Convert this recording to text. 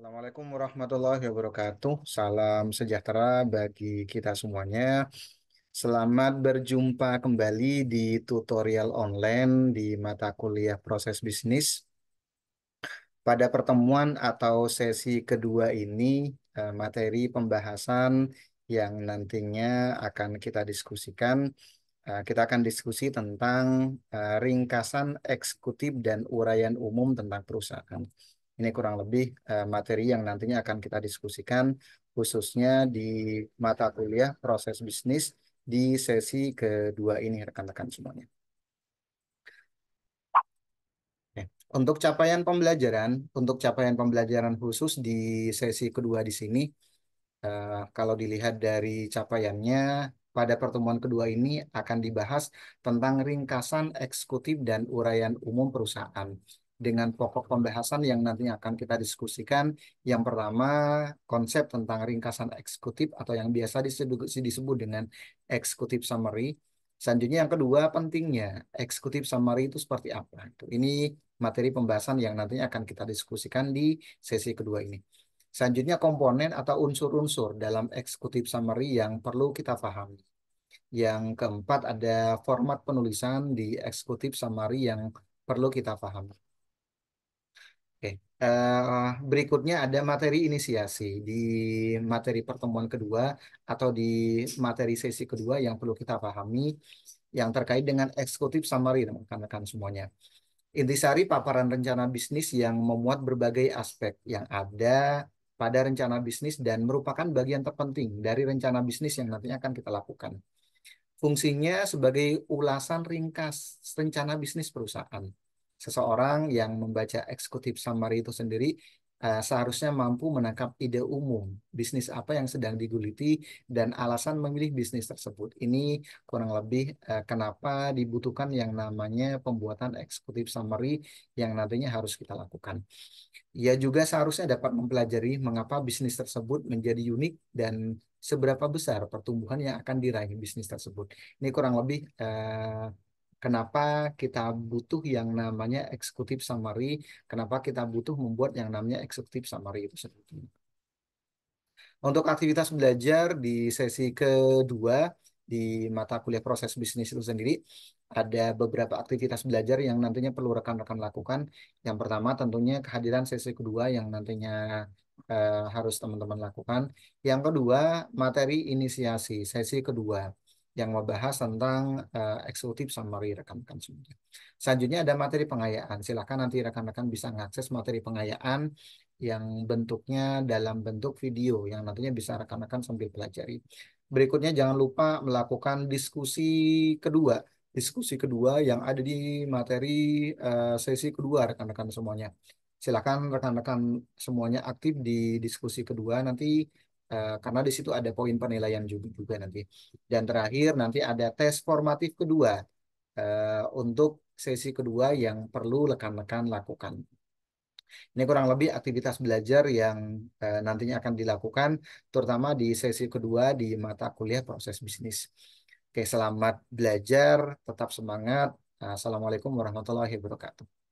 Assalamualaikum warahmatullahi wabarakatuh. Salam sejahtera bagi kita semuanya. Selamat berjumpa kembali di tutorial online di mata kuliah proses bisnis. Pada pertemuan atau sesi kedua ini, materi pembahasan yang nantinya akan kita diskusikan, kita akan diskusi tentang ringkasan eksekutif dan uraian umum tentang perusahaan. Ini kurang lebih materi yang nantinya akan kita diskusikan khususnya di mata kuliah proses bisnis di sesi kedua ini rekan-rekan semuanya. Oke. Untuk capaian pembelajaran khusus di sesi kedua di sini, kalau dilihat dari capaiannya, pada pertemuan kedua ini akan dibahas tentang ringkasan eksekutif dan uraian umum perusahaan. Dengan pokok pembahasan yang nantinya akan kita diskusikan, yang pertama konsep tentang ringkasan eksekutif atau yang biasa disebut dengan executive summary. Selanjutnya yang kedua pentingnya executive summary itu seperti apa. Ini materi pembahasan yang nantinya akan kita diskusikan di sesi kedua ini. Selanjutnya komponen atau unsur-unsur dalam executive summary yang perlu kita pahami. Yang keempat ada format penulisan di executive summary yang perlu kita pahami. Oke. Berikutnya ada materi inisiasi di materi pertemuan kedua atau di materi sesi kedua yang perlu kita pahami yang terkait dengan executive summary rekan-rekan semuanya. Intisari paparan rencana bisnis yang memuat berbagai aspek yang ada pada rencana bisnis dan merupakan bagian terpenting dari rencana bisnis yang nantinya akan kita lakukan. Fungsinya sebagai ulasan ringkas rencana bisnis perusahaan. Seseorang yang membaca eksekutif summary itu sendiri seharusnya mampu menangkap ide umum bisnis apa yang sedang diguliti dan alasan memilih bisnis tersebut. Ini kurang lebih kenapa dibutuhkan yang namanya pembuatan eksekutif summary yang nantinya harus kita lakukan. Ia juga seharusnya dapat mempelajari mengapa bisnis tersebut menjadi unik dan seberapa besar pertumbuhan yang akan diraih bisnis tersebut. Ini kurang lebih kenapa kita butuh yang namanya executive summary, kenapa kita butuh membuat yang namanya executive summary itu sendiri. Untuk aktivitas belajar di sesi kedua di mata kuliah proses bisnis itu sendiri, ada beberapa aktivitas belajar yang nantinya perlu rekan-rekan lakukan. Yang pertama tentunya kehadiran sesi kedua yang nantinya harus teman-teman lakukan. Yang kedua, materi inisiasi sesi kedua yang membahas tentang eksekutif summary rekan-rekan semuanya. Selanjutnya ada materi pengayaan. Silakan nanti rekan-rekan bisa mengakses materi pengayaan yang bentuknya dalam bentuk video yang nantinya bisa rekan-rekan sambil pelajari. Berikutnya jangan lupa melakukan diskusi kedua. Diskusi kedua yang ada di materi sesi kedua rekan-rekan semuanya. Silakan rekan-rekan semuanya aktif di diskusi kedua nanti karena di situ ada poin penilaian juga nanti. Dan terakhir nanti ada tes formatif kedua untuk sesi kedua yang perlu rekan-rekan lakukan. Ini kurang lebih aktivitas belajar yang nantinya akan dilakukan, terutama di sesi kedua di mata kuliah proses bisnis. Oke, selamat belajar, tetap semangat. Assalamualaikum warahmatullahi wabarakatuh.